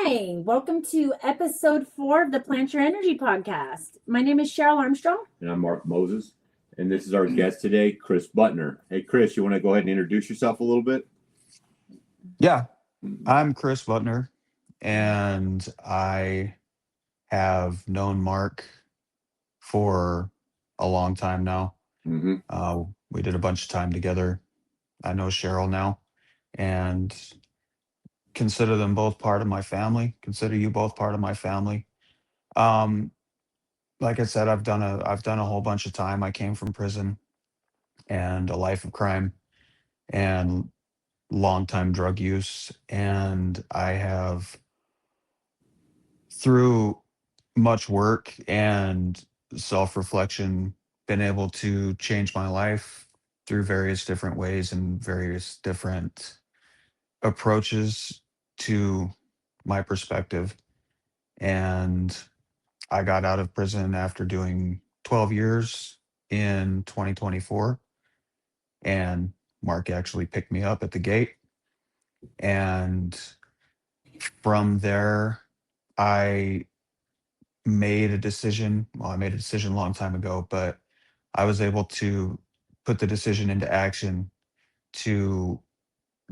Hi, welcome to episode 4 of the Plant Your Energy podcast. My name is Cheryl Armstrong. And I'm Mark Moses. And this is our guest today, Kris Butner. Hey, Kris, you want to go ahead and introduce yourself a little bit? Yeah, I'm Kris Butner, and I have known Mark for a long time now. We did a bunch of time together. I know Cheryl now, and consider them both part of my family. Consider you both part of my family. Um, like I said, I've done a whole bunch of time. I came from prison and a life of crime and long time drug use, and I have through much work and self-reflection been able to change my life through various different ways and various different approaches to my perspective. And I got out of prison after doing 12 years in 2024, and Mark actually picked me up at the gate. And from there, I made a decision. Well, I made a decision a long time ago, but I was able to put the decision into action to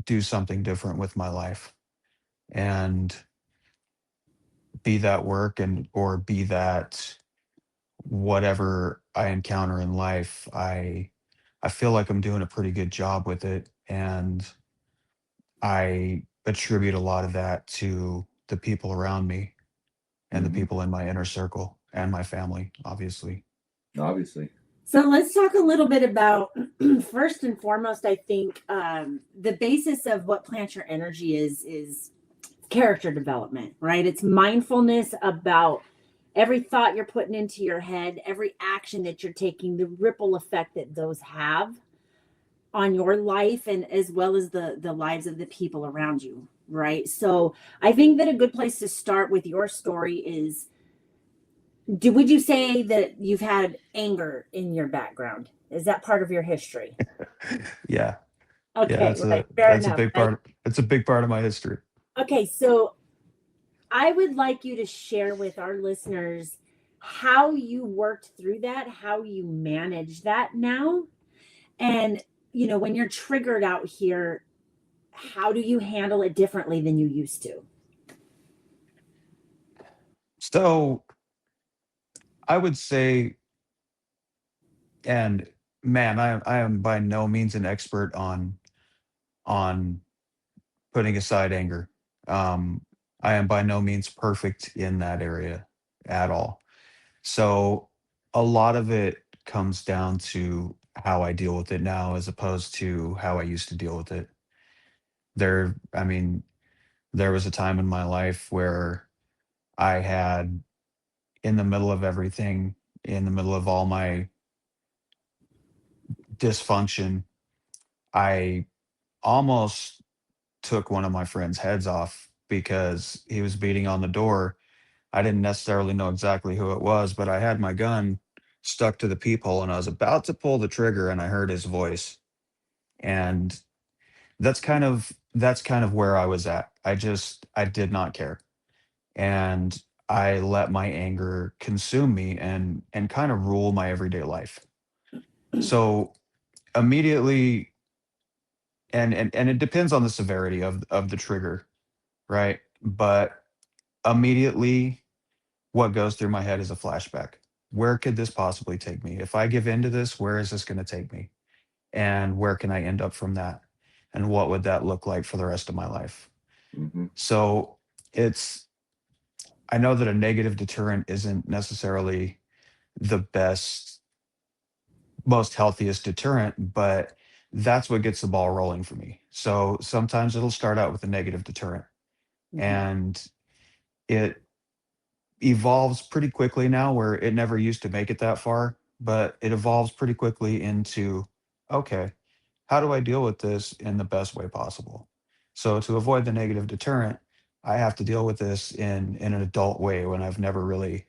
do something different with my life, and be that work and or be that whatever I encounter in life. I feel like I'm doing a pretty good job with it, and I attribute a lot of that to the people around me and the Mm-hmm. people in my inner circle and my family, obviously. Obviously. So let's talk a little bit about, first and foremost, I think the basis of what Plant Your Energy is character development, right? It's mindfulness about every thought you're putting into your head, every action that you're taking, the ripple effect that those have on your life and as well as the lives of the people around you, right? So I think that a good place to start with your story is, would you say that you've had anger in your background? Is that part of your history? Yeah. Yeah, Okay, that's right, a fair that's a enough. big part. It's a big part of my history. Okay, so I would like you to share with our listeners how you worked through that, how you manage that now, and when you're triggered out here, how do you handle it differently than you used to? So I would say, and man, I am by no means an expert on putting aside anger. Um, I am by no means perfect in that area at all. So a lot of it comes down to how I deal with it now as opposed to how I used to deal with it. I mean, there was a time in my life where I had, in the middle of everything, in the middle of all my dysfunction, I almost took one of my friend's heads off because he was beating on the door. I didn't necessarily know exactly who it was, but I had my gun stuck to the peephole and I was about to pull the trigger and I heard his voice. And that's kind of where I was at. I did not care. And I let my anger consume me and kind of rule my everyday life. So immediately, and it depends on the severity of the trigger, right? But immediately, what goes through my head is a flashback. Where could this possibly take me? If I give in to this, where is this going to take me? And where can I end up from that? And what would that look like for the rest of my life? Mm-hmm. So it's, I know that a negative deterrent isn't necessarily the best, most healthiest deterrent, but that's what gets the ball rolling for me. So sometimes it'll start out with a negative deterrent, Mhm. and it evolves pretty quickly now, where it never used to make it that far, but it evolves pretty quickly into, okay, how do I deal with this in the best way possible? So to avoid the negative deterrent, I have to deal with this in an adult way when I've never really,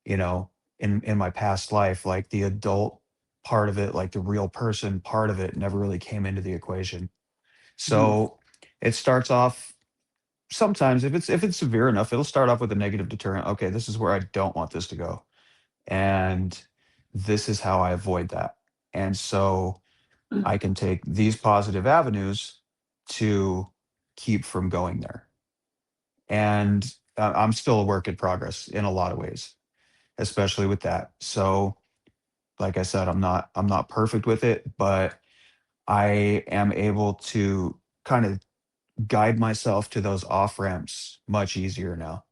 you know, in my past life, like the adult part of it, like the real person part of it never really came into the equation. Mhm. So it starts off sometimes if it's severe enough, it'll start off with a negative deterrent. Okay, this is where I don't want this to go, and this is how I avoid that. And so I can take these positive avenues to keep from going there. And I'm still a work in progress in a lot of ways, especially with that. So, like I said, I'm not perfect with it, but I am able to kind of guide myself to those off ramps much easier now.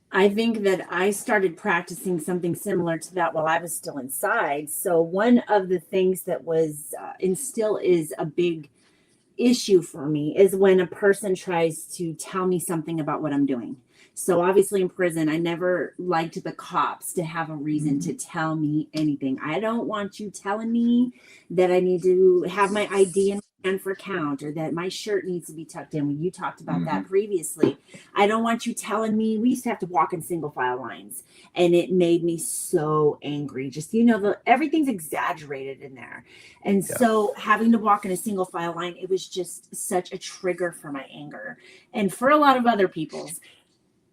I think that I started practicing something similar to that while I was still inside. So one of the things that was and still is a big issue for me is when a person tries to tell me something about what I'm doing. So obviously in prison, I never liked the cops to have a reason to tell me anything. I don't want you telling me that I need to have my ID in my hand for count or that my shirt needs to be tucked in. When you talked about that previously, I don't want you telling me we used to have to walk in single file lines, and it made me so angry. Just everything's exaggerated in there. And Yeah. so having to walk in a single file line, it was just such a trigger for my anger and for a lot of other people's.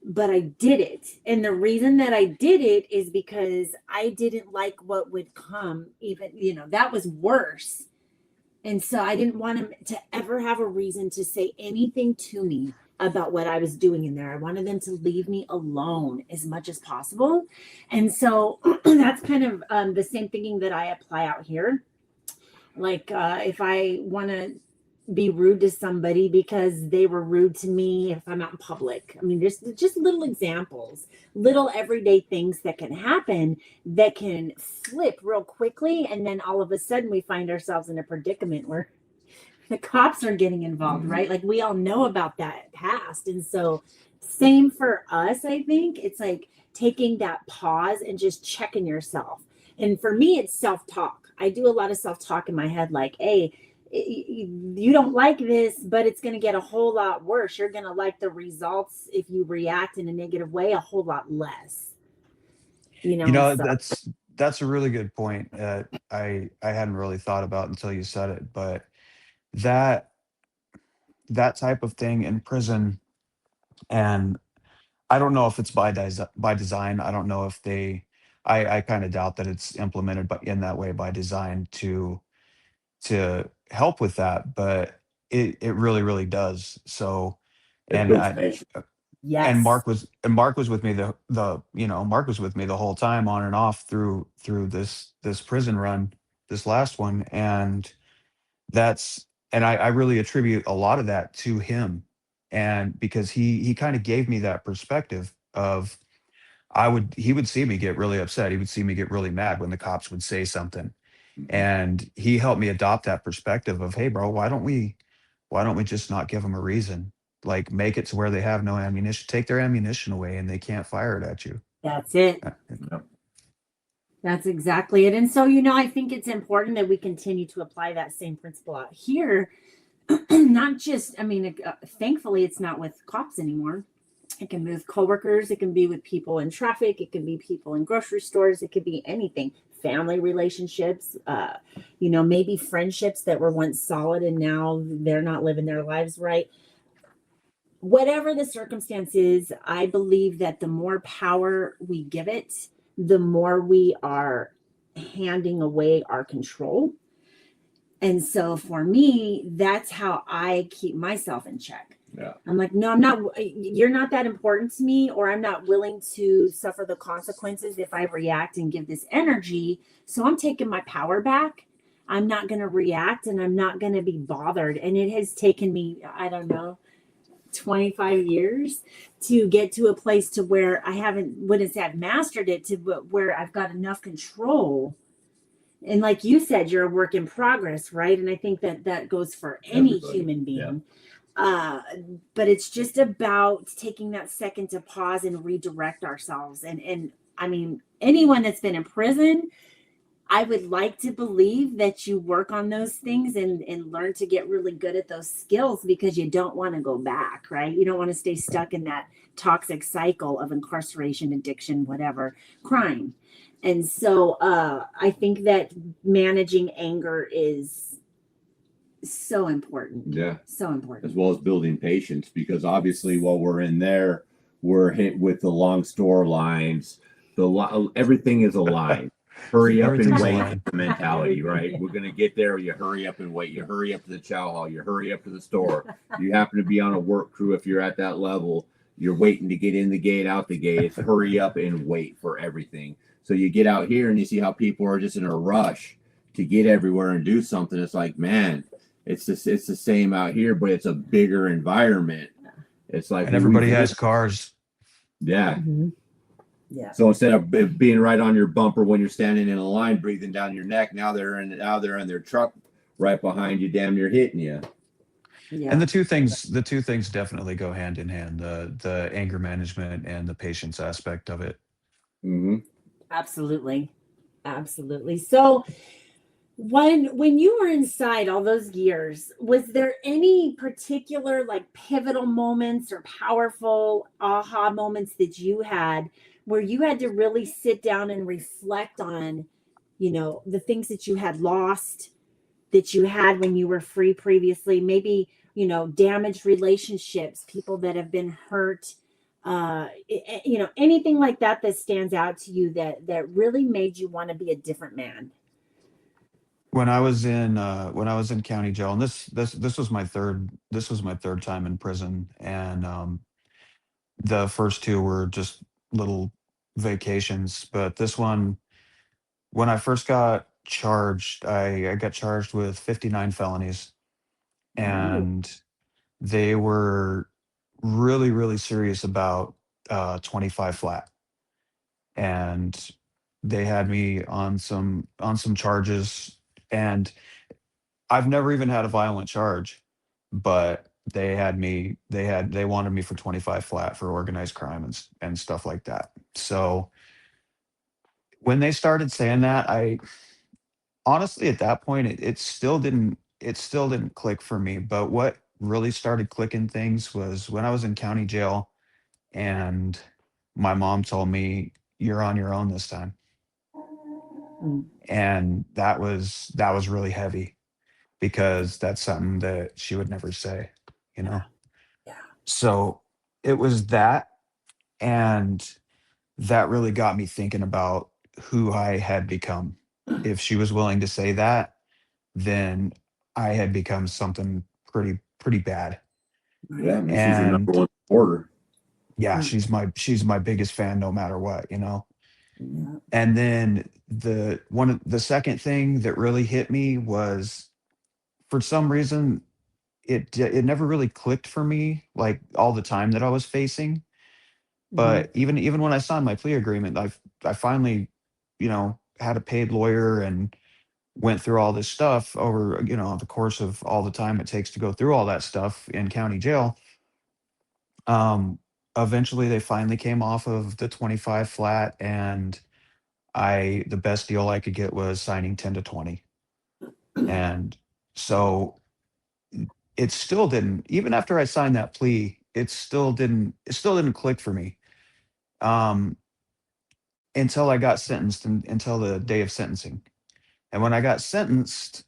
But I did it. And the reason that I did it is because I didn't like what would come, even, that was worse. And so I didn't want him to ever have a reason to say anything to me about what I was doing in there. I wanted them to leave me alone as much as possible. And so that's kind of the same thinking that I apply out here. Like if I want to be rude to somebody because they were rude to me if I'm out in public. I mean, there's just little examples, little everyday things that can happen that can flip real quickly. And then all of a sudden we find ourselves in a predicament where the cops are getting involved, right? Like we all know about that past. And so same for us, I think. It's like taking that pause and just checking yourself. And for me, it's self-talk. I do a lot of self-talk in my head, like, hey, you don't like this, but it's going to get a whole lot worse. You're going to like the results if you react in a negative way a whole lot less. So That's a really good point that I hadn't really thought about until you said it. But that that type of thing in prison, and I don't know if it's by design. I don't know if I kind of doubt that it's implemented, but in that way by design to help with that, but it really, really does. So, It and builds I patience. and yes, Mark was with me Mark was with me the whole time on and off through this prison run, this last one, and that's and I really attribute a lot of that to him, and because he kind of gave me that perspective of he would see me get really upset, he would see me get really mad when the cops would say something, Mhm. and he helped me adopt that perspective of, hey, bro, why don't we just not give them a reason? Like, make it to where they have no ammunition, take their ammunition away, and they can't fire it at you. that's it. Uh, That's exactly it. And so, I think it's important that we continue to apply that same principle out here. Not just, thankfully, it's not with cops anymore. It can be with coworkers. It can be with people in traffic. It can be people in grocery stores. It could be anything. Family relationships, maybe friendships that were once solid and now they're not living their lives right. Whatever the circumstance is, I believe that the more power we give it, the more we are handing away our control. And so for me, that's how I keep myself in check. Yeah. I'm like, no, I'm not, you're not that important to me, or I'm not willing to suffer the consequences if I react and give this energy. So I'm taking my power back. I'm not going to react and I'm not going to be bothered. And it has taken me, I don't know, 25 years to get to a place to where wouldn't say I've mastered it but where I've got enough control. And like you said, you're a work in progress, right? And I think that goes for any Everybody. human Yeah. being. But it's just about taking that second to pause and redirect ourselves. And I mean, anyone that's been in prison, I would like to believe that you work on those things and learn to get really good at those skills, because you don't want to go back, right? You don't want to stay stuck in that toxic cycle of incarceration, addiction, whatever, crime. And so I think that managing anger is So important. Yeah. So important. As well as building patience, because obviously while we're in there, we're hit with the long store lines. Everything is a line. Hurry up and Everything's a wait line. mentality, right? We're gonna get there. You hurry up and wait. You hurry up to the chow hall. You hurry up to the store. You happen to be on a work crew. If you're at that level, you're waiting to get in the gate, out the gate. It's hurry up and wait for everything. So you get out here and you see how people are just in a rush to get everywhere and do something. It's like, man, it's the same out here, but it's a bigger environment. It's like, And everybody has cars. yeah. Mm-hmm. Yeah. So instead of being right on your bumper when you're standing in a line, breathing down your neck, now they're in their truck right behind you, damn near hitting you. Yeah. And the two things definitely go hand in hand: the anger management and the patience aspect of it. Mm-hmm. Absolutely. Absolutely. So when you were inside all those years, was there any particular like pivotal moments or powerful aha moments that you had where you had to really sit down and reflect on, the things that you had lost, that you had when you were free previously, maybe, damaged relationships, people that have been hurt, anything like that that stands out to you that really made you want to be a different man? When I was in county jail, and this was my third time in prison, and the first two were just little vacations, but this one, when I first got charged, I got charged with 59 felonies, Ooh. and they were really, really serious about 25 flat. And they had me on some charges, and I've never even had a violent charge, but they wanted me for 25 flat for organized crime and stuff like that. So when they started saying that, I honestly, at that point, it still didn't click for me. But what really started clicking things was when I was in county jail, and my mom told me, "You're on your own this time." Mm. And that was really heavy, because that's something that she would never say, you know. Yeah. So it was that, and that really got me thinking about who I had become. If she was willing to say that, then I had become something pretty bad. Yeah, I mean, she's your number And one supporter. yeah, Mm. she's my biggest fan no matter what, you know. Yeah. And then the second thing that really hit me was, for some reason, it never really clicked for me, like all the time that I was facing. Mhm. But even when I signed my plea agreement, I finally, had a paid lawyer and went through all this stuff over, the course of all the time it takes to go through all that stuff in county jail. Um, Eventually they finally came off of the 25 flat, and the best deal I could get was signing 10 to 20. And so it still didn't, even after I signed that plea, it still didn't click for me. Um, until I got sentenced, and until the day of sentencing. And when I got sentenced,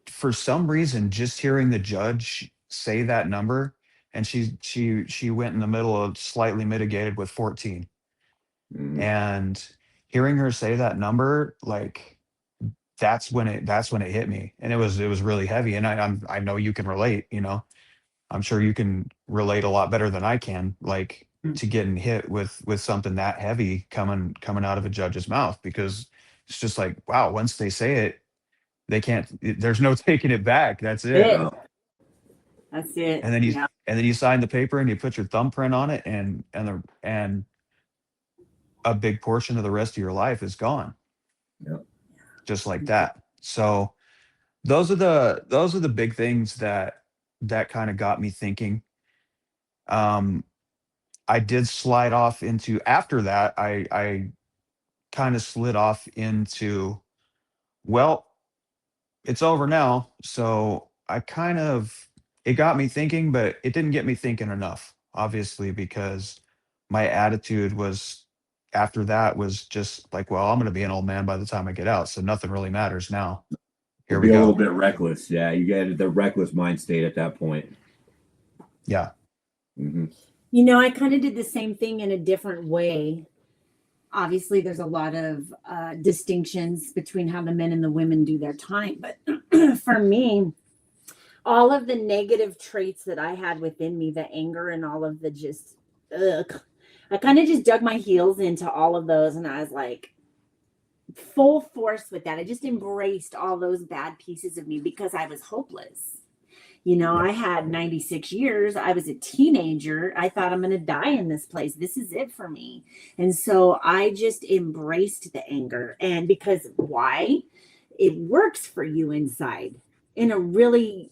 for some reason, just hearing the judge say that number, and she went in the middle of slightly mitigated with 14. Mm-hmm. And hearing her say that number, like, that's when it hit me. And it was really heavy. And I know you can relate, I'm sure you can relate a lot better than I can, like, Mm. to getting hit with something that heavy coming out of a judge's mouth, because it's just like, wow, once they say it, they can't, there's no taking it back. That's it. It. That's it. And then you Yeah. and then you sign the paper and you put your thumbprint on it, and a big portion of the rest of your life is gone, Yep. just like that. So those are the big things that kind of got me thinking. Um, I did slide off into after that. I kind of slid off into, well, it's over now. So it got me thinking, but it didn't get me thinking enough, obviously, because my attitude was, after that, was just like, well, I'm going to be an old man by the time I get out. So nothing really matters now. here be we a little go. bit reckless. Yeah, you get the reckless mind state at that point. Yeah. Mm-hmm. You know, I kind of did the same thing in a different way. Obviously, there's a lot of distinctions between how the men and the women do their time. But for me, all of the negative traits that I had within me, the anger and all of the just, I kind of just dug my heels into all of those. And I was like, full force with that. I just embraced all those bad pieces of me because I was hopeless. You know, I had 96 years. I was a teenager. I thought I'm going to die in this place. This is it for me. And so I just embraced the anger. And because why? It works for you inside in a really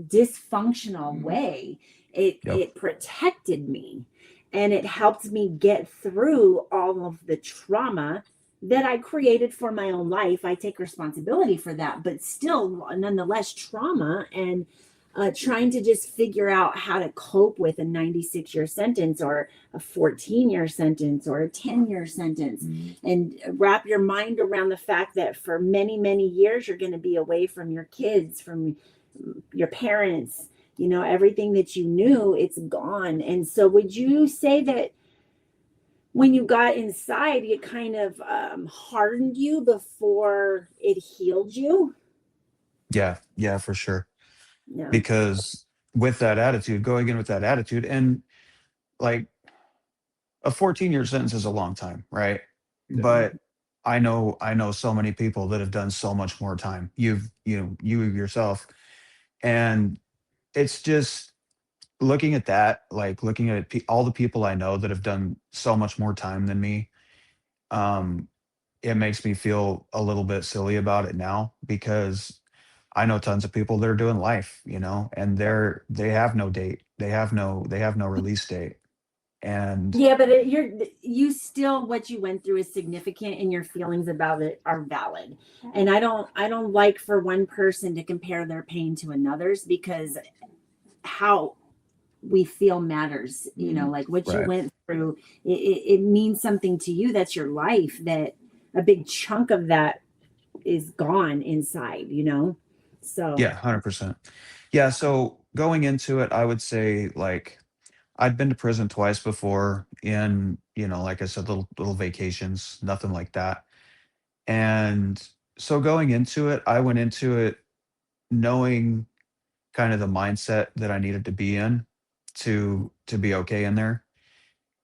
dysfunctional way. It protected me and it helped me get through all of the trauma that I created for my own life. I take responsibility for that, but still, nonetheless, trauma and trying to just figure out how to cope with a 96-year sentence or a 14-year sentence or a 10-year sentence, and wrap your mind around the fact that for many, many years, you're going to be away from your kids, from your parents, you know, everything that you knew, it's gone. And so would you say that when you got inside, it kind of hardened you before it healed you? Yeah, for sure. Yeah. Because with that attitude, going in with that attitude, and like a 14-year sentence is a long time, right? But I know so many people that have done so much more time. You yourself, and it's just looking at that, like looking at all the people I know that have done so much more time than me. Um, it makes me feel a little bit silly about it now because I know tons of people that are doing life, and they have no date. They have no release date. And Yeah, but you still, what you went through is significant and your feelings about it are valid. And I don't like for one person to compare their pain to another's, because how we feel matters, like what you right. went through, it means something to you. That's your life. That a big chunk of that is gone inside, so. Yeah, 100%. Yeah, so going into it, I would say like I'd been to prison twice before in, like I said, little vacations, nothing like that. And so going into it, I went into it knowing kind of the mindset that I needed to be in to be okay in there.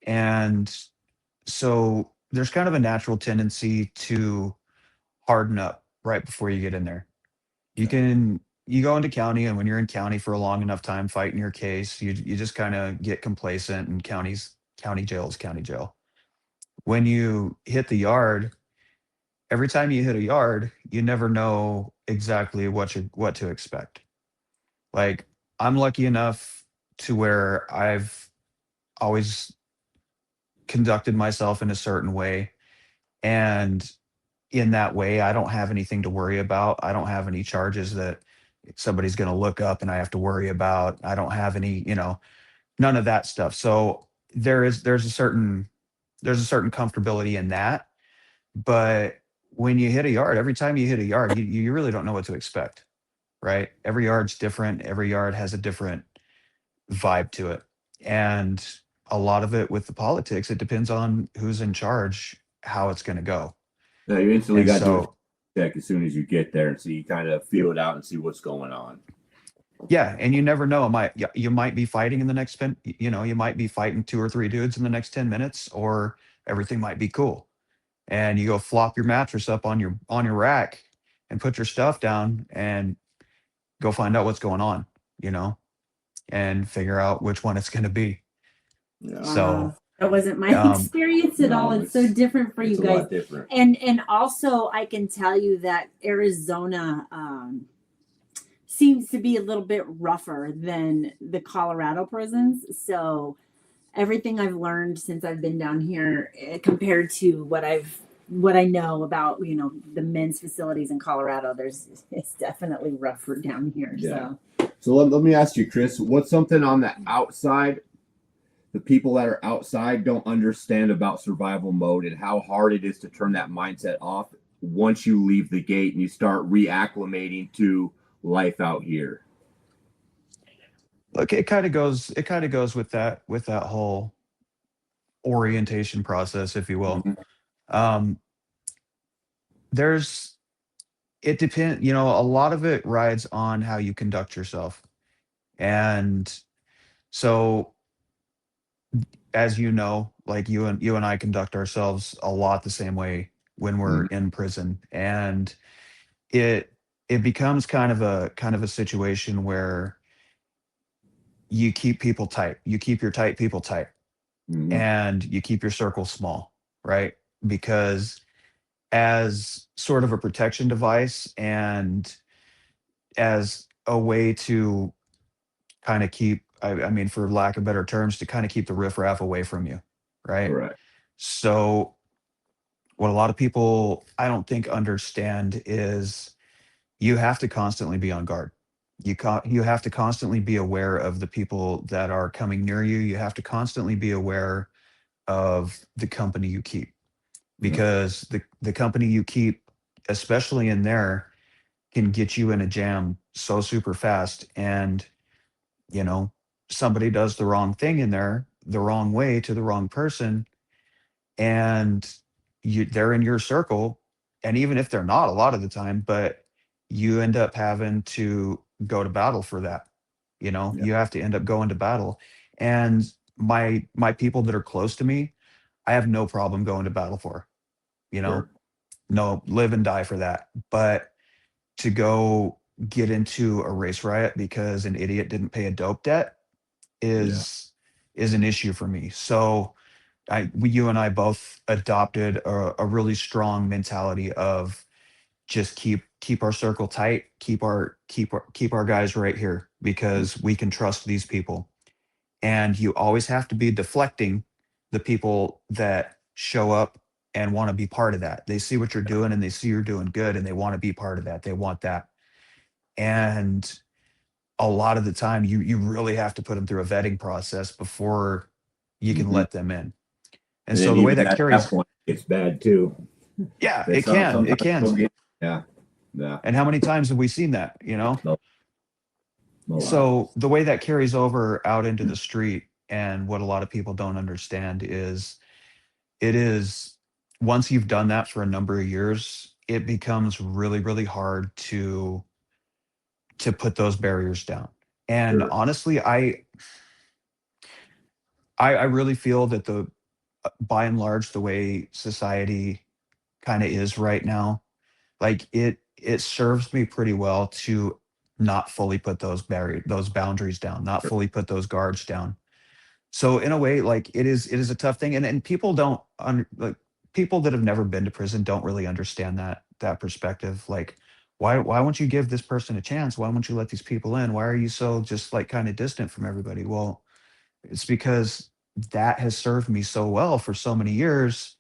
And so there's kind of a natural tendency to harden up right before you get in there. You go into county, and when you're in county for a long enough time fighting your case, you just kind of get complacent, and county jail is county jail. When you hit the yard, every time you hit a yard, you never know exactly what to expect. Like, I'm lucky enough to where I've always conducted myself in a certain way, and in that way, I don't have anything to worry about. I don't have any charges that somebody's going to look up and I have to worry about. I don't have any, none of that stuff. So there's a certain comfortability in that. But when you hit a yard, every time you hit a yard, you really don't know what to expect, right? Every yard's different. Every yard has a different vibe to it. And a lot of it with the politics, it depends on who's in charge, how it's going to go. No, you instantly And got to do a so, check as soon as you get there, and so you kind of feel it out and see what's going on. yeah, and you never know. You might be fighting in the next spin. You might be fighting two or three dudes in the next 10 minutes, or everything might be cool. And you go flop your mattress up on your rack and put your stuff down and go find out what's going on. You know, and figure out which one it's going to be. Yeah. So, Wow. That wasn't my um, experience at all. No, It's so different for it's you a guys. lot different. And also I can tell you that Arizona seems to be a little bit rougher than the Colorado prisons. So everything I've learned since I've been down here, compared to what I know about, the men's facilities in Colorado, it's definitely rougher down here. Yeah. So So let me ask you, Kris, what's something on the outside, the people that are outside don't understand about survival mode, and how hard it is to turn that mindset off once you leave the gate and you start reacclimating to life out here? Look, it kind of goes with that whole orientation process, if you will. Mhm. Um, there's it depends, you know, a lot of it rides on how you conduct yourself. And so as you know, like you and I conduct ourselves a lot the same way when we're Mhm. in prison. And it it becomes kind of a situation where you keep people tight. You keep your tight people tight Mhm. and you keep your circle small, right? Because as sort of a protection device and as a way to kind of keep, I mean, for lack of better terms, to kind of keep the riffraff away from you, right? Correct. So what a lot of people I don't think understand is you have to constantly be on guard. You have to constantly be aware of the people that are coming near you. You have to constantly be aware of the company you keep, Yeah. because the company you keep, especially in there, can get you in a jam so super fast. And you know, somebody does the wrong thing in there, the wrong way to the wrong person, and they're in your circle. And even if they're not a lot of the time, but you end up having to go to battle for that. You know, Yeah. you have to end up going to battle. And my people that are close to me, I have no problem going to battle for, you know, Sure. no, live and die for that. But to go get into a race riot because an idiot didn't pay a dope debt Yeah. is an issue for me. So you and I both adopted a really strong mentality of just keep our circle tight, keep our guys right here because we can trust these people. And you always have to be deflecting the people that show up and want to be part of that. They see what you're doing and they see you're doing good and they want to be part of that. They want that. And a lot of the time you really have to put them through a vetting process before you can Mhm. let them in. And And so then the way even that at that carries, point, it's bad too. yeah, They it sometimes can. don't get. Yeah. Yeah. And how many times have we seen that, you know? No, a lot. So the way that carries over out into the street, and what a lot of people don't understand is it is once you've done that for a number of years, it becomes really, really hard to put those barriers down. And Sure. honestly, I really feel that the by and large, the way society kind of is right now, like it serves me pretty well to not fully put those boundaries down, not Sure. fully put those guards down. So in a way, like it is a tough thing, and people don't like people that have never been to prison don't really understand that perspective. Like, why won't you give this person a chance? Why won't you let these people in? Why are you so just like kind of distant from everybody? Well, it's because that has served me so well for so many years,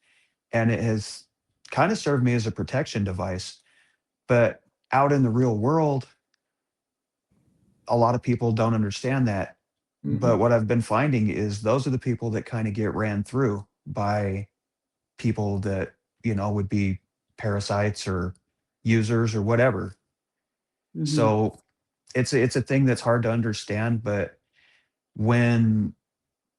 and it has kind of served me as a protection device. But out in the real world, a lot of people don't understand that. Hmm. But what I've been finding is those are the people that kind of get ran through by people that, you know, would be parasites or users or whatever. Mhm. So it's a thing that's hard to understand. But when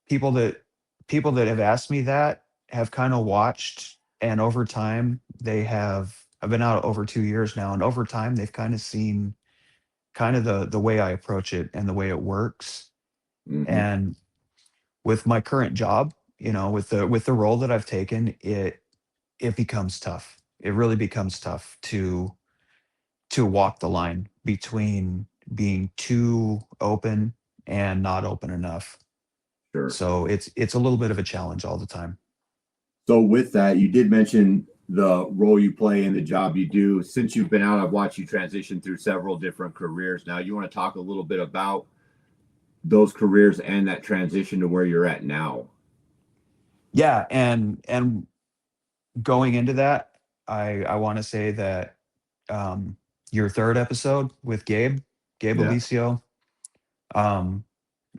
people that people that have asked me that have kind of watched, and over time they have I've been out over 2 years now, and over time they've kind of seen kind of the way I approach it and the way it works. Hmm. And with my current job, you know, with the role that I've taken, it becomes tough. It really becomes tough to walk the line between being too open and not open enough. Sure. So it's a little bit of a challenge all the time. So with that, you did mention the role you play and the job you do. Since you've been out, I've watched you transition through several different careers. Now, you want to talk a little bit about those careers and that transition to where you're at now? Yeah, and going into that, I want to say that um, your third episode with Gabe Yeah. Alicio, um,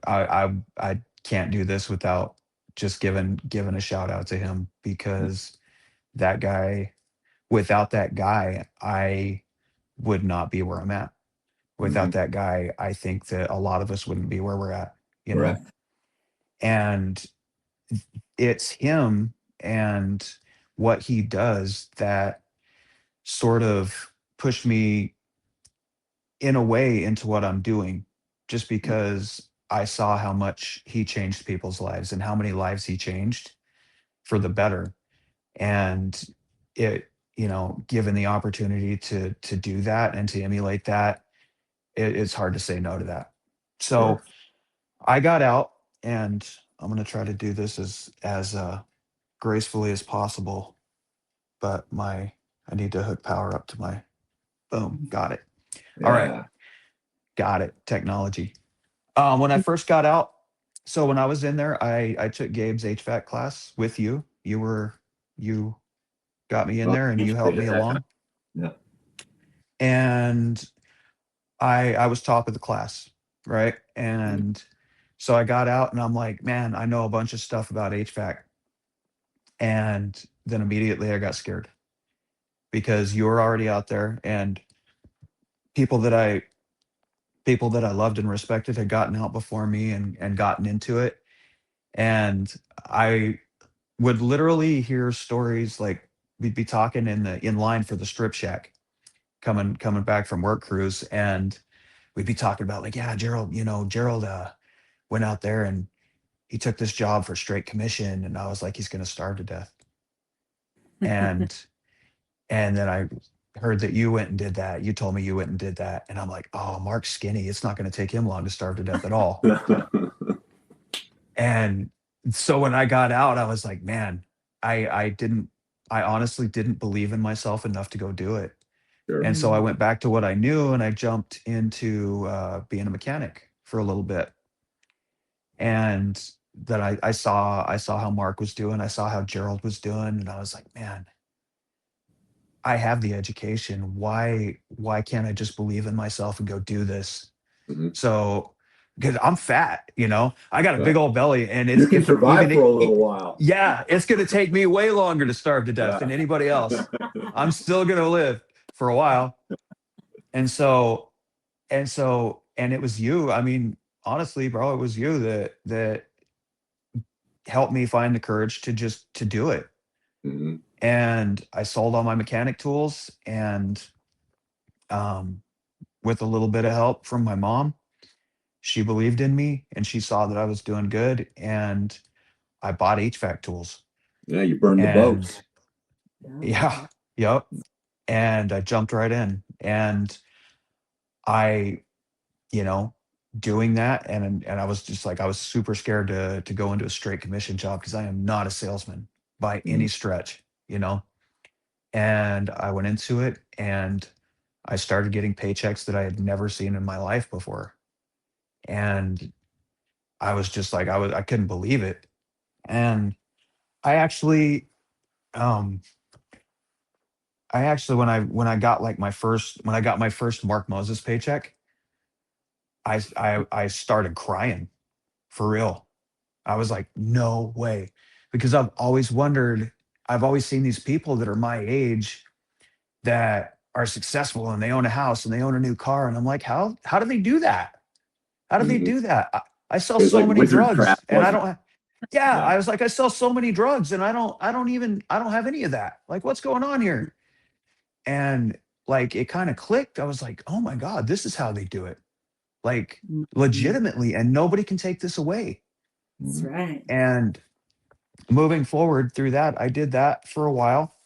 I can't do this without just giving a shout out to him, because that guy without that guy, I would not be where I'm at. Without Mhm. that guy, I think that a lot of us wouldn't be where we're at, you know? Correct. And it's him and what he does that sort of pushed me in a way into what I'm doing, just because I saw how much he changed people's lives and how many lives he changed for the better. And it, given the opportunity to do that and to emulate that, it's hard to say no to that. So Sure. I got out, and I'm gonna try to do this as gracefully as possible. But I need to hook power up to my boom. Got it. All right, Yeah. got it. Technology. When I first got out, so when I was in there, I took Gabe's HVAC class with you. You got me in Well, there and you helped great me at that time. along. Yeah. And I was top of the class, right? And so I got out and I'm like, man, I know a bunch of stuff about HVAC. And then immediately I got scared because you were already out there, and people that I people that I loved and respected had gotten out before me and gotten into it. And I would literally hear stories like we'd be talking in line for the strip shack coming back from work crews, and we'd be talking about like, yeah, Gerald went out there and he took this job for straight commission, and I was like, he's gonna starve to death. And and then I heard that you went and did that. You told me you went and did that. And I'm like, oh, Mark's skinny. It's not gonna take him long to starve to death at all. And so when I got out, I was like, man, I honestly didn't believe in myself enough to go do it. Sure. And so I went back to what I knew, and I jumped into being a mechanic for a little bit. And then I saw how Mark was doing, I saw how Gerald was doing, and I was like, man, I have the education. Why can't I just believe in myself and go do this? Mhm. So, because I'm fat, I got a Yeah. big old belly, and You it's can survive for a little while. yeah, it's gonna take me way longer to starve to death Yeah. than anybody else. I'm still gonna live for a while. And so and it was you. I mean, honestly, bro, it was you that helped me find the courage to do it. Mhm. And I sold all my mechanic tools, and um with a little bit of help from my mom, she believed in me and she saw that I was doing good, and I bought HVAC tools. Yeah, you burned the And boats. yeah, yep. And I jumped right in, and I, you know, doing that, and I was just like, I was super scared to go into a straight commission job because I am not a salesman by any Mhm. stretch. And I went into it, and I started getting paychecks that I had never seen in my life before. And I was just like, I couldn't believe it. And I actually, um, when I got my first Mark Moses paycheck, I started crying for real. I was like, no way, because I've always seen these people that are my age that are successful and they own a house and they own a new car, and I'm like, how do they do that? How do they Mhm. do that? I sell It was so like many wizardcraft, drugs and I wasn't don't it? yeah, Yeah. I was like, I sell so many drugs and I don't have any of that. Like, what's going on here? And like it kind of clicked. I was like, oh my God, this is how they do it. Like Mhm. legitimately, and nobody can take this away. That's Mhm. right. And moving forward through that, I did that for a while,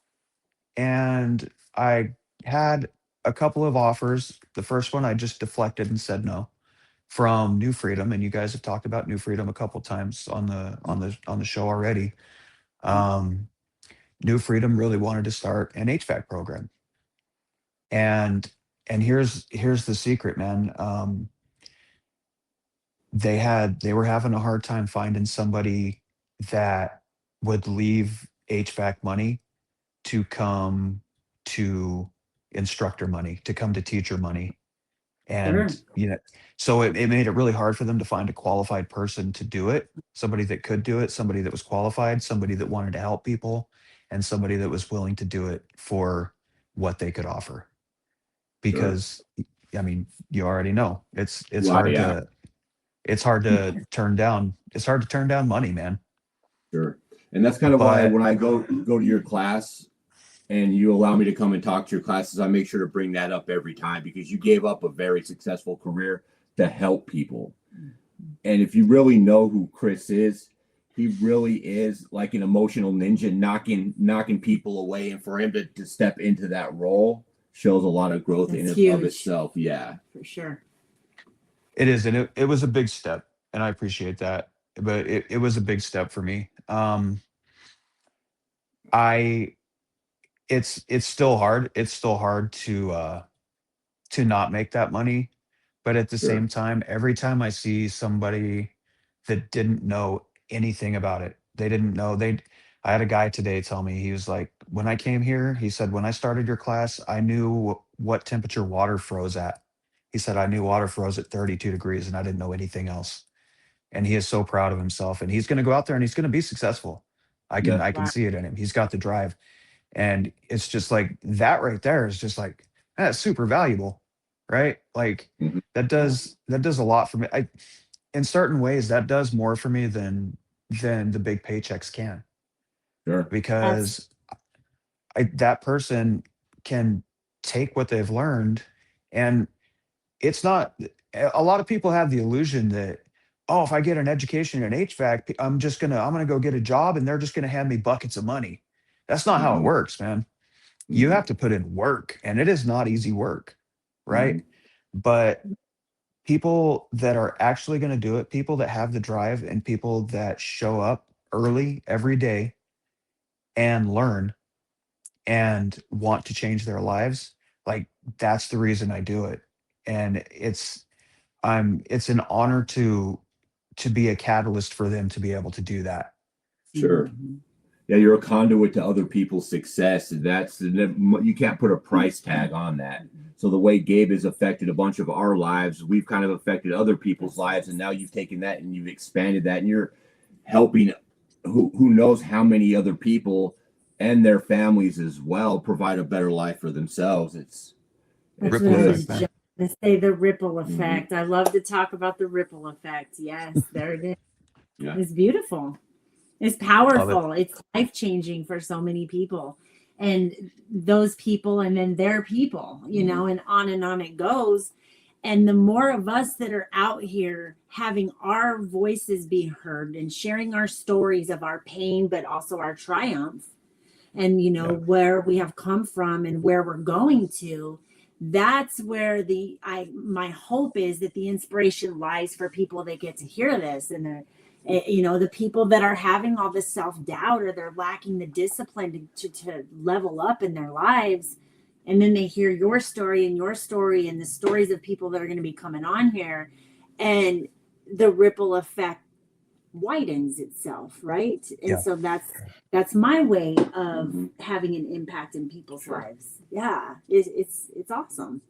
and I had a couple of offers. The first one I just deflected and said no, from New Freedom, and you guys have talked about New Freedom a couple times on the show already. Um, New Freedom really wanted to start an HVAC program, and here's the secret, man. They were having a hard time finding somebody that would leave HVAC money to come to instructor money, to come to teacher money. Sure. And, so it made it really hard for them to find a qualified person to do it, somebody that could do it, somebody that was qualified, somebody that wanted to help people, and somebody that was willing to do it for what they could offer. Sure. Because I mean, you already know Well, yeah, it's hard to turn down money, man. sure. And that's kind of why But when I go to your class and you allow me to come and talk to your classes, I make sure to bring that up every time because you gave up a very successful career to help people. And if you really know who Kris is, he really is like an emotional ninja, knocking people away. And for him to step into that role shows a lot of growth in That's and of huge itself. Yeah, for sure. it is, and it was a big step, and I appreciate that. But it was a big step for me. I it's still hard. It's still hard to not make that money. But at the sure. same time, every time I see somebody that didn't know anything about it, they didn't know they I had a guy today tell me, he was like, when I came here, he said, when I started your class, I knew what temperature water froze at. He said, I knew water froze at 32 degrees and I didn't know anything else. And he is so proud of himself, and he's going to go out there and he's going to be successful. Yeah. I can Wow. see it in him. He's got the drive. And it's just like that right there is just like that's super valuable, right? Like Mhm. that does a lot for me. I in certain ways that does more for me than the big paychecks can, Sure. Absolutely. because that person can take what they've learned, and it's not a lot of people have the illusion that, oh, if I get an education in HVAC, I'm gonna go get a job and they're just gonna hand me buckets of money. That's not how it Mm-hmm. works, man. You Mm-hmm. have to put in work, and it is not easy work, right? Mm-hmm. But people that are actually going to do it, people that have the drive and people that show up early every day and learn and want to change their lives, like that's the reason I do it. And it's an honor to be a catalyst for them to be able to do that. Sure. Mhm. Yeah, you're a conduit to other people's success. And you can't put a price tag on that. So the way Gabe has affected a bunch of our lives, we've kind of affected other people's lives, and now you've taken that and you've expanded that, and you're helping who knows how many other people and their families as well provide a better life for themselves. It's That's what Ripple I good. was effect, just man. going to say, the ripple Mm-hmm. effect. I love to talk about the ripple effect. Yes, there it is. Yeah, It's beautiful. It's Love it. powerful. It's life changing for so many people. And those people, and then their people, mm-hmm. and on it goes. And the more of us that are out here having our voices be heard and sharing our stories of our pain, but also our triumph, and Yeah, where we have come from and where we're going to, that's where my hope is that the inspiration lies for people that get to hear this, and the people that are having all this self-doubt, or they're lacking the discipline to level up in their lives, and then they hear your story and the stories of people that are going to be coming on here, and the ripple effect widens itself, right? And Yeah. so that's my way of mm-hmm. having an impact in people's Sure. lives. Yeah, it's awesome.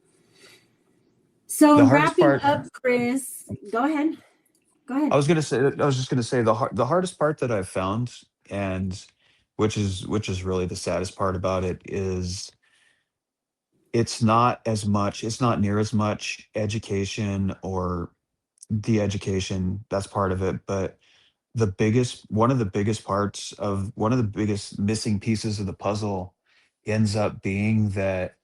So The hardest wrapping part, up, Kris, go ahead. Go ahead. I was just gonna say the hardest part that I've found, and which is really the saddest part about it, is it's not near as much education or the education, that's part of it, but one of the biggest missing pieces of the puzzle ends up being that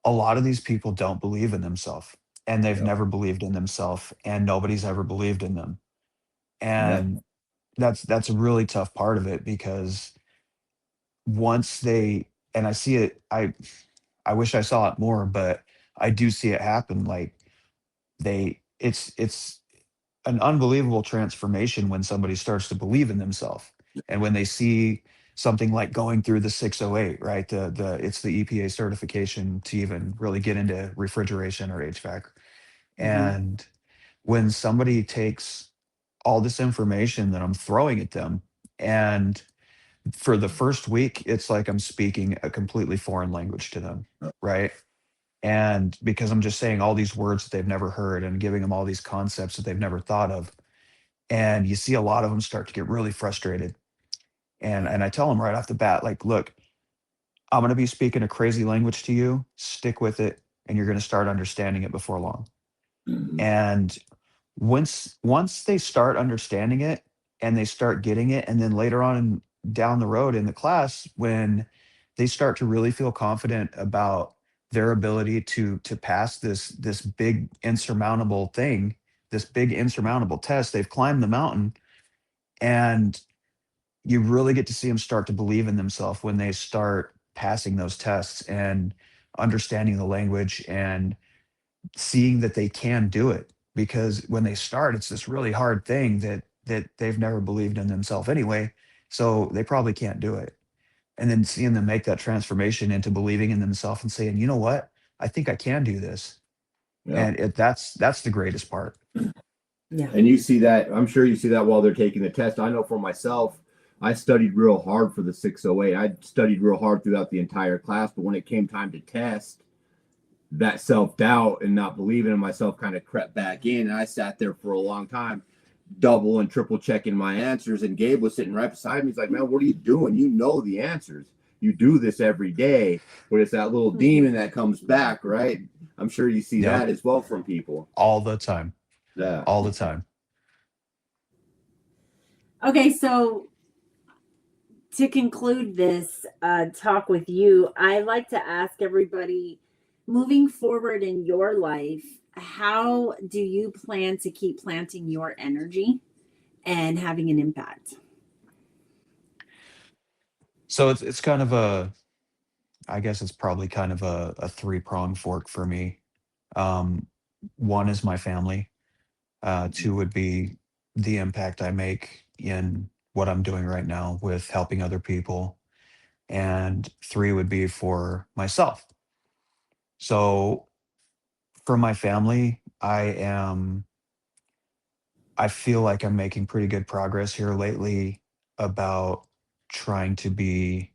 a lot of these people don't believe in themselves, and they've Yep. never believed in themselves, and nobody's ever believed in them. Yeah. And that's a really tough part of it, because once they and I see it, I wish I saw it more, but I do see it happen. Like it's an unbelievable transformation when somebody starts to believe in themselves, and when they see something like going through the 608, right? The it's the EPA certification to even really get into refrigeration or HVAC. Mhm. And when somebody takes all this information that I'm throwing at them, and for the first week, it's like I'm speaking a completely foreign language to them, right? And because I'm just saying all these words that they've never heard and giving them all these concepts that they've never thought of. And you see a lot of them start to get really frustrated. And I tell them right off the bat, like, look, I'm going to be speaking a crazy language to you. Stick with it, and you're going to start understanding it before long. Mhm. And once they start understanding it and they start getting it, and then later on down the road in the class, when they start to really feel confident about their ability to pass this big insurmountable thing, this big insurmountable test, they've climbed the mountain, and you really get to see them start to believe in themselves when they start passing those tests and understanding the language and seeing that they can do it. Because when they start, it's this really hard thing that they've never believed in themselves anyway, so they probably can't do it. And then seeing them make that transformation into believing in themselves and saying, you know what, I think I can do this. Yeah. And that's the greatest part. Yeah. And you see that, I'm sure you see that while they're taking the test. I know for myself, I studied real hard for the 608. I studied real hard throughout the entire class, but when it came time to test, that self-doubt and not believing in myself kind of crept back in. And I sat there for a long time, double and triple checking my answers. And Gabe was sitting right beside me. He's like, man, what are you doing? You know the answers. You do this every day. But it's that little demon that comes back, right? I'm sure you see Yep. that as well from people. All the time. Yeah. All the time. Okay, so to conclude this talk with you, I like to ask everybody, moving forward in your life, how do you plan to keep planting your energy and having an impact? So it's kind of I guess it's probably kind of a three-pronged fork for me. Um, One is my family. Two would be the impact I make in what I'm doing right now with helping other people. And three would be for myself. So for my family, I feel like I'm making pretty good progress here lately about trying to be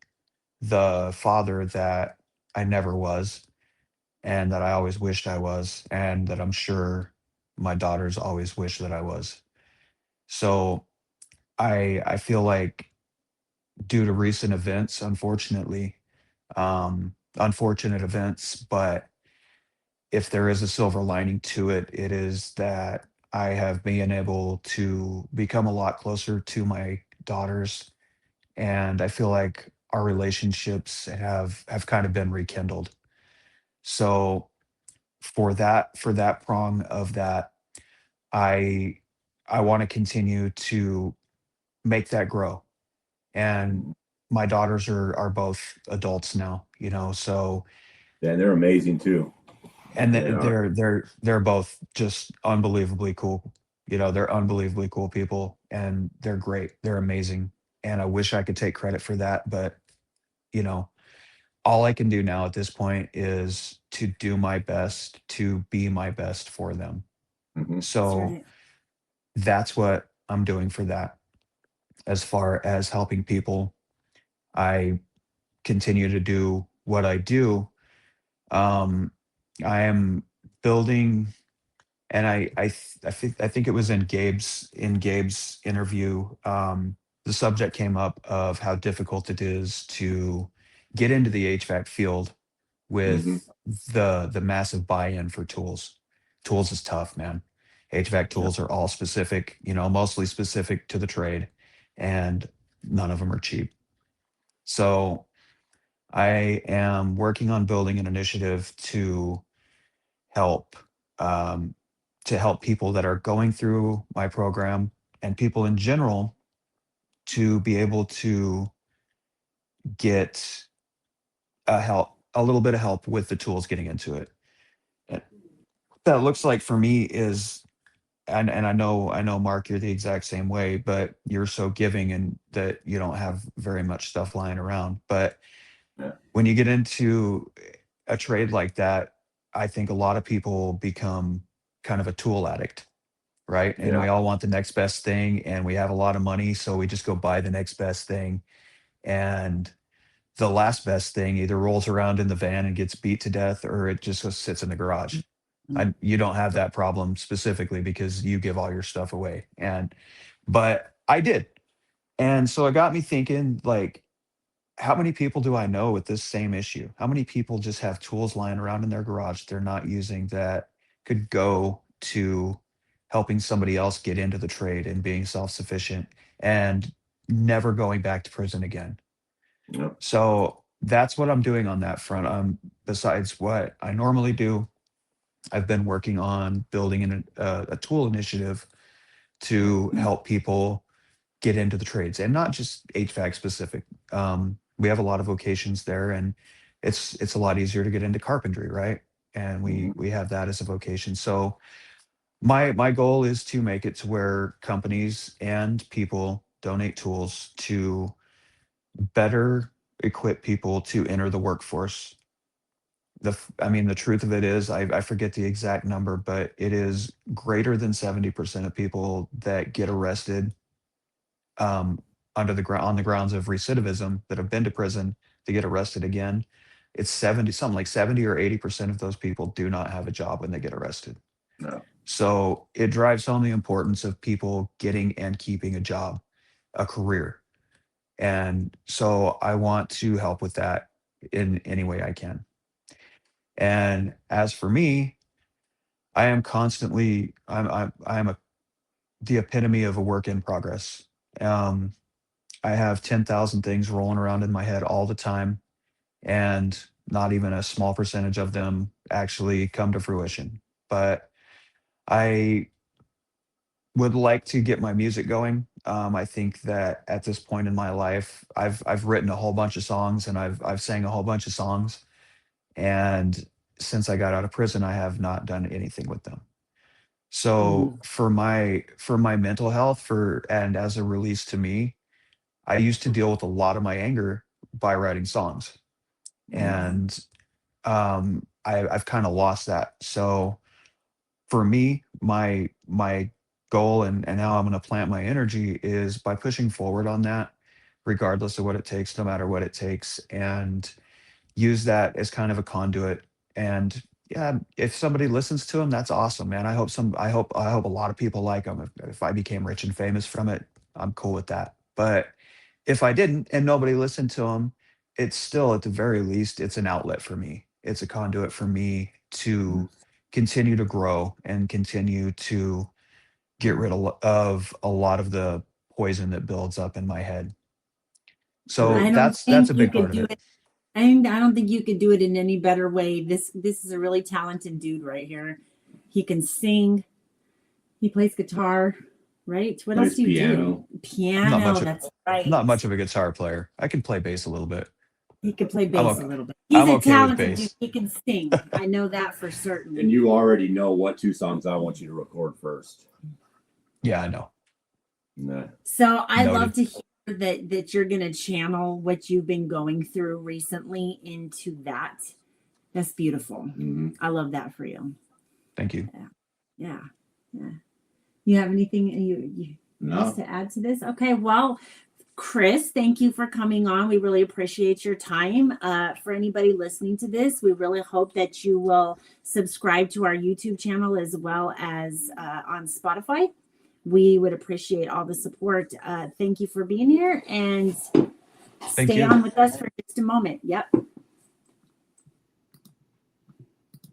the father that I never was and that I always wished I was, and that I'm sure my daughters always wish that I was. So I feel like due to recent events, unfortunately, unfortunate events, but if there is a silver lining to it, it is that I have been able to become a lot closer to my daughters, and I feel like our relationships have kind of been rekindled. So for that prong of that, I I want to continue to make that grow. And my daughters are both adults now, so Yeah, and they're amazing too. and They are. they're both just unbelievably cool. They're unbelievably cool people, and they're great. They're amazing. And I wish I could take credit for that, but you know, all I can do now at this point is to do my best to be my best for them. Mhm. That's So right. that's what I'm doing for that. As far as helping people, I continue to do what I do. Um, I am building, and I think it was in Gabe's interview. The subject came up of how difficult it is to get into the HVAC field Mhm. with the massive buy-in for tools. Tools is tough, man. HVAC Yeah. tools are all specific, mostly specific to the trade, and none of them are cheap. So I am working on building an initiative help um, to help people that are going through my program and people in general to be able to get a little bit of help with the tools getting into it. And what that looks like for me is, and I know Mark, you're the exact same way, but you're so giving and that you don't have very much stuff lying around. But Yeah. when you get into a trade like that, I think a lot of people become kind of a tool addict, right? And Yeah. we all want the next best thing, and we have a lot of money, so we just go buy the next best thing. And the last best thing either rolls around in the van and gets beat to death, or it just sits in the garage. You don't have that problem specifically because you give all your stuff away. But I did. And so it got me thinking, like, how many people do I know with this same issue? How many people just have tools lying around in their garage they're not using that could go to helping somebody else get into the trade and being self-sufficient and never going back to prison again? Yep. So that's what I'm doing on that front. Besides what I normally do, I've been working on building a tool initiative to help people get into the trades, and not just HVAC specific. We have a lot of vocations there, and it's a lot easier to get into carpentry, right? And we have that as a vocation. So my goal is to make it to where companies and people donate tools to better equip people to enter the workforce. I mean, the truth of it is, I forget the exact number, but it is greater than 70% of people that get arrested um, under the ground on the grounds of recidivism that have been to prison to get arrested again. It's 70, something like 70 or 80% of those people do not have a job when they get arrested. No. So it drives home the importance of people getting and keeping a job, a career. And so I want to help with that in any way I can. And as for me, I am constantly, I'm the epitome of a work in progress. Um, I have 10,000 things rolling around in my head all the time, and not even a small percentage of them actually come to fruition. But I would like to get my music going. I think that at this point in my life, I've written a whole bunch of songs, and I've sang a whole bunch of songs. And since I got out of prison, I have not done anything with them. So for my mental health, for and as a release to me, I used to deal with a lot of my anger by writing songs, and I've kind of lost that. So for me, my goal and how I'm going to plant my energy is by pushing forward on that, regardless of what it takes, no matter what it takes, and use that as kind of a conduit. And yeah, if somebody listens to him, that's awesome, man. I hope a lot of people like him. If I became rich and famous from it, I'm cool with that. But if I didn't and nobody listened to him, it's still, at the very least, it's an outlet for me. It's a conduit for me to continue to grow and continue to get rid of a lot of the poison that builds up in my head. So I don't that's think a you big could part of do it. it. I don't think you could do it in any better way. This is a really talented dude right here. He can sing. He plays guitar, right? What else Plays do you piano. do? Piano. That's right. Not much of a guitar player. I can play bass a little bit. He can play I'm bass a okay. little bit. He's I'm a okay with talented dude. bass. He can sing. I know that for certain. And you already know what 2 songs I want you to record first. Yeah, I know. Nah. So I Noted. love to hear that you're going to channel what you've been going through recently into that. That's beautiful. I love that for you. Thank you. Yeah. You have anything else to add to this? Okay. Well, Kris, thank you for coming on. We really appreciate your time. For anybody listening to this, we really hope that you will subscribe to our YouTube channel as well as on Spotify. We would appreciate all the support. Thank you for being here, and Thank stay you. on with us for just a moment. Yep.